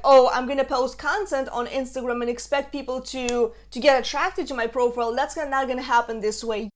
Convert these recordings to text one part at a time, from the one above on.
oh, I'm gonna post content on Instagram and expect people to get attracted to my profile. That's not gonna happen this way.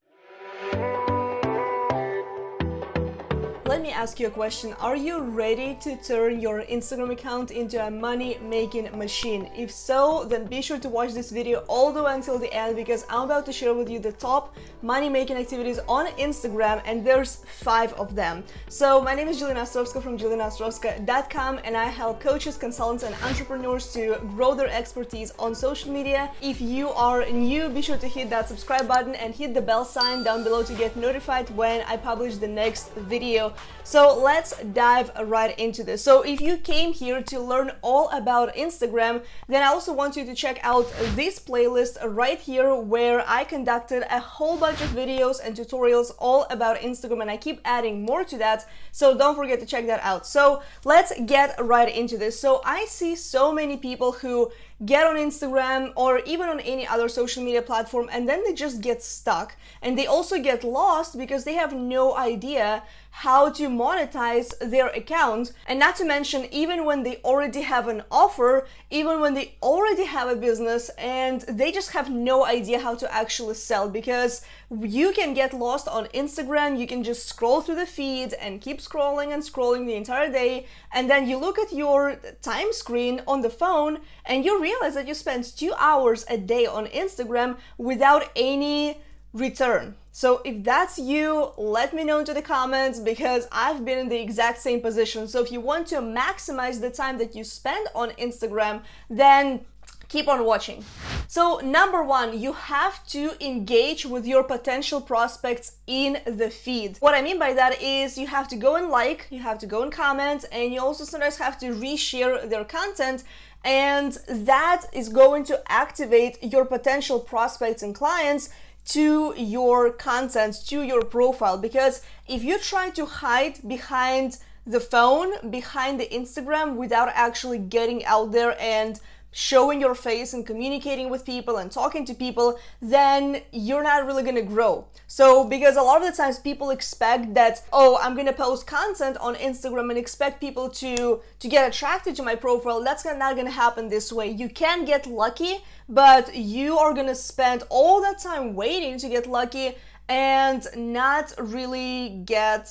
Let me ask you a question. Are you ready to turn your Instagram account into a money-making machine? If so, then be sure to watch this video all the way until the end, because I'm about to share with you the top money-making activities on Instagram, and there's 5 of them. So my name is Jelena Ostrovska from JelenaOstrovska.com, and I help coaches, consultants, and entrepreneurs to grow their expertise on social media. If you are new, be sure to hit that subscribe button and hit the bell sign down below to get notified when I publish the next video. So let's dive right into this. So if you came here to learn all about Instagram, then I also want you to check out this playlist right here, where I conducted a whole bunch of videos and tutorials all about Instagram, and I keep adding more to that, so don't forget to check that out. So let's get right into this. So I see so many people who get on Instagram or even on any other social media platform, and then they just get stuck, and they also get lost because they have no idea how to monetize their account. And not to mention, even when they already have an offer, even when they already have a business, and they just have no idea how to actually sell, because you can get lost on Instagram. You can just scroll through the feed and keep scrolling and scrolling the entire day, and then you look at your time screen on the phone and you realize that you spend 2 hours a day on Instagram without any return. So if that's you, let me know into the comments, because I've been in the exact same position. So if you want to maximize the time that you spend on Instagram, then keep on watching. So number 1, you have to engage with your potential prospects in the feed. What I mean by that is you have to go and like, you have to go and comment, and you also sometimes have to reshare their content, and that is going to activate your potential prospects and clients to your content, to your profile. Because if you try to hide behind the phone, behind the Instagram, without actually getting out there and showing your face and communicating with people and talking to people, then you're not really gonna grow. So because a lot of the times people expect that, oh, I'm gonna post content on Instagram and expect people to get attracted to my profile. That's not gonna happen this way. You can get lucky, but you are gonna spend all that time waiting to get lucky and not really get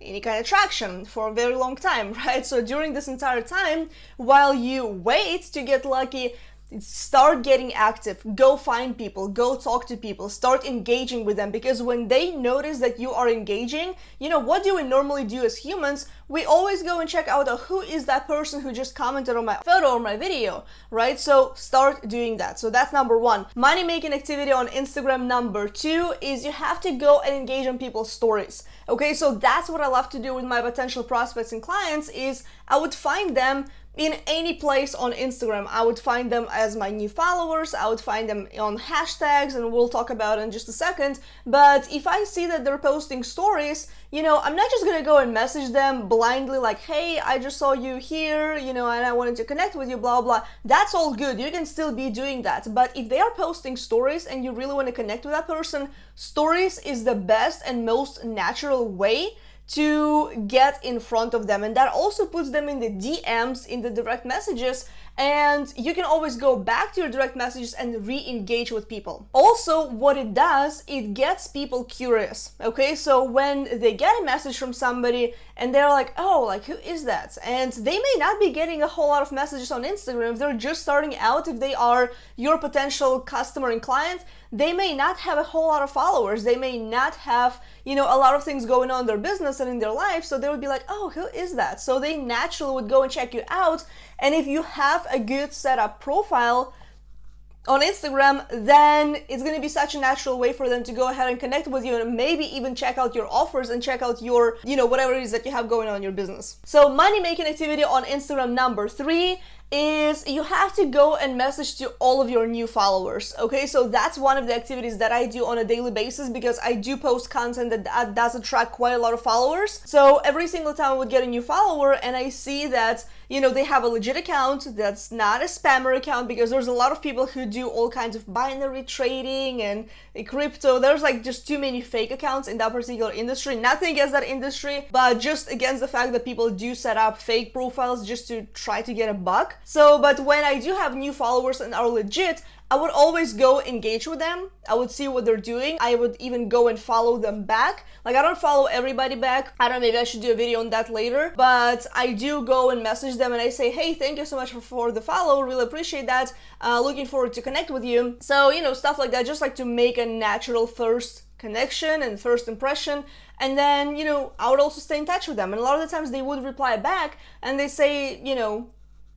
any kind of traction for a very long time, right? So during this entire time, while you wait to get lucky, start getting active. Go find people, go talk to people, start engaging with them, because when they notice that you are engaging, you know, what do we normally do as humans? We always go and check out who is that person who just commented on my photo or my video, right? So start doing that. So that's number 1. Money making activity on Instagram. Number 2 is you have to go and engage on people's stories. Okay, so that's what I love to do with my potential prospects and clients. Is I would find them in any place on Instagram. I would find them as my new followers, I would find them on hashtags, and we'll talk about it in just a second. But if I see that they're posting stories, you know, I'm not just gonna go and message them blindly like, hey, I just saw you here, you know, and I wanted to connect with you, blah, blah. That's all good. You can still be doing that. But if they are posting stories and you really want to connect with that person, stories is the best and most natural way to get in front of them, and that also puts them in the DMs, in the direct messages, and you can always go back to your direct messages and re-engage with people. Also, what it does, it gets people curious. Okay, so when they get a message from somebody and they're like, oh, like, who is that? And they may not be getting a whole lot of messages on Instagram. If they're just starting out, if they are your potential customer and client, they may not have a whole lot of followers. They may not have, you know, a lot of things going on in their business and in their life. So they would be like, oh, who is that? So they naturally would go and check you out. And if you have a good setup profile on Instagram, then it's going to be such a natural way for them to go ahead and connect with you, and maybe even check out your offers and check out your, you know, whatever it is that you have going on in your business. So money making activity on Instagram. Number 3 is you have to go and message to all of your new followers. Okay, so that's one of the activities that I do on a daily basis, because I do post content that does attract quite a lot of followers. So every single time I would get a new follower and I see that, you know, they have a legit account that's not a spammer account, because there's a lot of people who do all kinds of binary trading and crypto. There's like just too many fake accounts in that particular industry. Nothing against that industry, but just against the fact that people do set up fake profiles just to try to get a buck. So, but when I do have new followers and are legit, I would always go engage with them. I would see what they're doing. I would even go and follow them back. Like, I don't follow everybody back. I don't know, maybe I should do a video on that later. But I do go and message them and I say, hey, thank you so much for the follow. Really appreciate that. Looking forward to connect with you. So, you know, stuff like that, just like to make a natural first connection and first impression. And then, you know, I would also stay in touch with them. And a lot of the times they would reply back and they say, you know,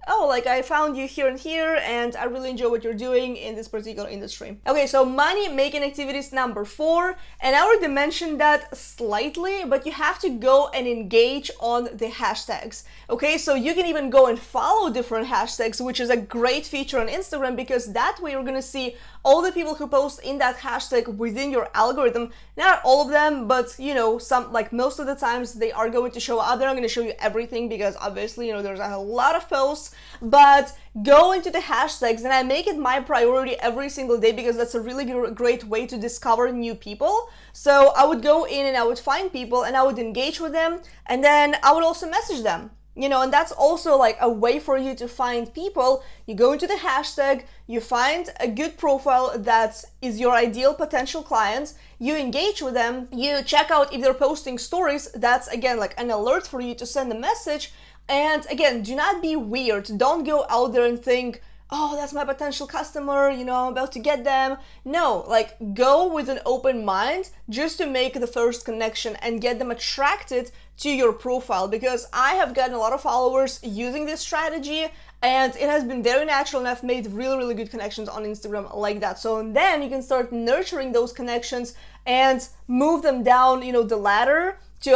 oh, like I found you here and here, and I really enjoy what you're doing in this particular industry. Okay, so money making activities number 4, and I already mentioned that slightly, but you have to go and engage on the hashtags. Okay, so you can even go and follow different hashtags, which is a great feature on Instagram, because that way you're gonna see all the people who post in that hashtag within your algorithm. Not all of them, but you know, some, like most of the times they are going to show up. They're not going to show you everything because obviously, you know, there's a lot of posts, but go into the hashtags, and I make it my priority every single day because that's a really great way to discover new people. So I would go in and I would find people and I would engage with them, and then I would also message them. You know, and that's also like a way for you to find people. You go into the hashtag, you find a good profile that is your ideal potential client, you engage with them, you check out if they're posting stories. That's again like an alert for you to send a message. And again, do not be weird. Don't go out there and think, oh, that's my potential customer, you know, I'm about to get them. No, like go with an open mind just to make the first connection and get them attracted to your profile, because I have gotten a lot of followers using this strategy and it has been very natural, and I've made really good connections on Instagram like that. So then you can start nurturing those connections and move them down, you know, the ladder to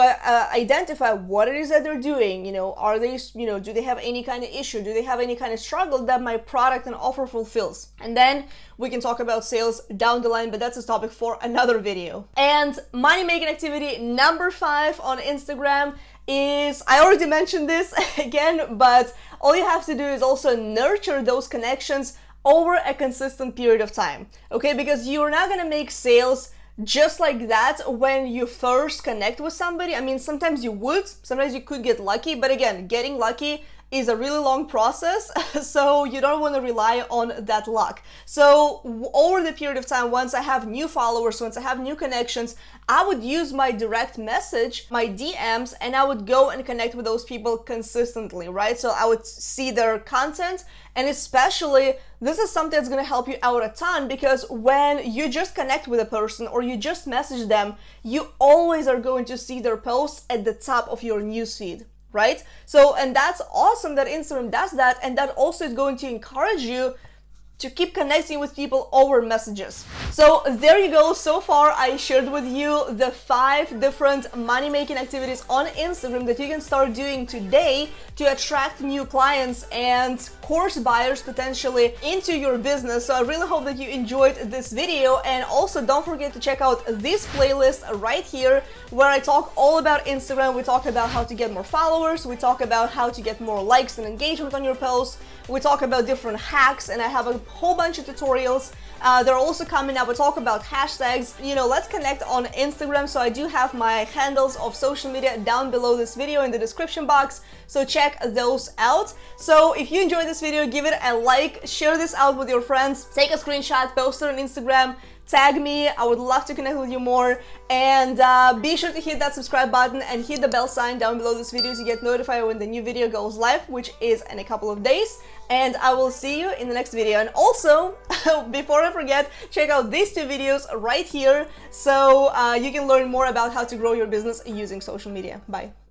identify what it is that they're doing. You know, are they, you know, do they have any kind of issue? Do they have any kind of struggle that my product and offer fulfills? And then we can talk about sales down the line, but that's a topic for another video. And money making activity number 5 on Instagram is, I already mentioned this again, but all you have to do is also nurture those connections over a consistent period of time. Okay, because you're not gonna make sales just like that when you first connect with somebody. I mean, sometimes you would, sometimes you could get lucky, but again, getting lucky is a really long process, so you don't want to rely on that luck. So over the period of time, once I have new followers, once I have new connections, I would use my direct message, my DMs, and I would go and connect with those people consistently, right? So I would see their content, and especially this is something that's going to help you out a ton, because when you just connect with a person or you just message them, you always are going to see their posts at the top of your newsfeed. Right? So, and that's awesome that Instagram does that, and that also is going to encourage you to keep connecting with people over messages. So there you go. So far I shared with you the 5 different money-making activities on Instagram that you can start doing today to attract new clients and course buyers potentially into your business. So I really hope that you enjoyed this video, and also don't forget to check out this playlist right here where I talk all about Instagram. We talk about how to get more followers, we talk about how to get more likes and engagement on your posts, we talk about different hacks, and I have a whole bunch of tutorials. They're also coming up. We talk about hashtags. You know, let's connect on Instagram. So I do have my handles of social media down below this video in the description box, so check those out. So if you enjoyed this video, give it a like, share this out with your friends, take a screenshot, post it on Instagram, tag me. I would love to connect with you more, and be sure to hit that subscribe button and hit the bell sign down below this video to get notified when the new video goes live, which is in a couple of days. And I will see you in the next video. And also, before I forget, check out these 2 videos right here, so you can learn more about how to grow your business using social media. Bye.